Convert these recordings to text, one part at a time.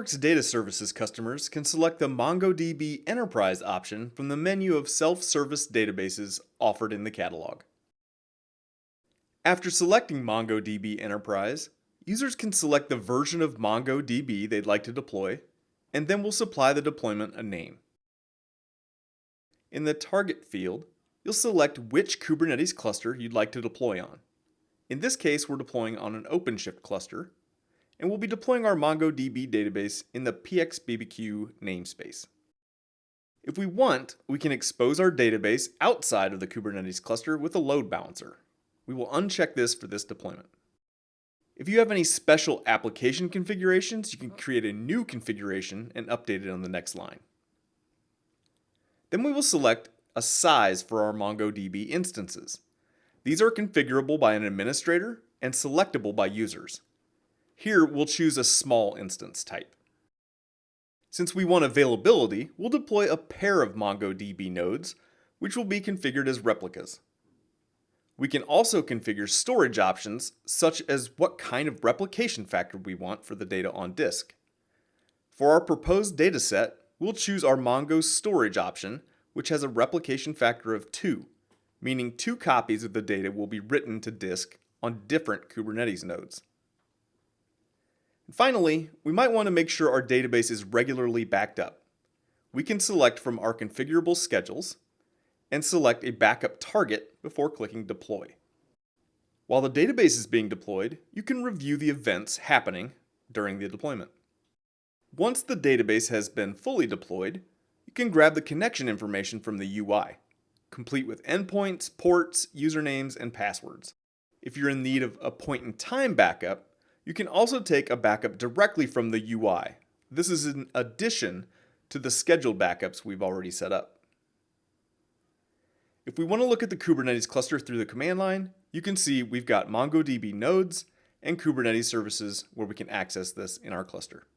Portworx Data Services customers can select the MongoDB Enterprise option from the menu of self-service databases offered in the catalog. After selecting MongoDB Enterprise, users can select the version of MongoDB they'd like to deploy, and then we'll supply the deployment a name. In the Target field, you'll select which Kubernetes cluster you'd like to deploy on. In this case, we're deploying on an OpenShift cluster, and we'll be deploying our MongoDB database in the pxbbq namespace. If we want, we can expose our database outside of the Kubernetes cluster with a load balancer. We will uncheck this for this deployment. If you have any special application configurations, you can create a new configuration and update it on the next line. Then we will select a size for our MongoDB instances. These are configurable by an administrator and selectable by users. Here, we'll choose a small instance type. Since we want availability, we'll deploy a pair of MongoDB nodes, which will be configured as replicas. We can also configure storage options, such as what kind of replication factor we want for the data on disk. For our proposed dataset, we'll choose our Mongo storage option, which has a replication factor of 2, meaning 2 copies of the data will be written to disk on different Kubernetes nodes. And finally, we might want to make sure our database is regularly backed up. We can select from our configurable schedules and select a backup target before clicking Deploy. While the database is being deployed, you can review the events happening during the deployment. Once the database has been fully deployed, you can grab the connection information from the UI, complete with endpoints, ports, usernames, and passwords. If you're in need of a point-in-time backup, you can also take a backup directly from the UI. This is in addition to the scheduled backups we've already set up. If we want to look at the Kubernetes cluster through the command line, you can see we've got MongoDB nodes and Kubernetes services where we can access this in our cluster.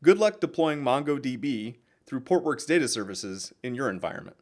Good luck deploying MongoDB through Portworx Data Services in your environment.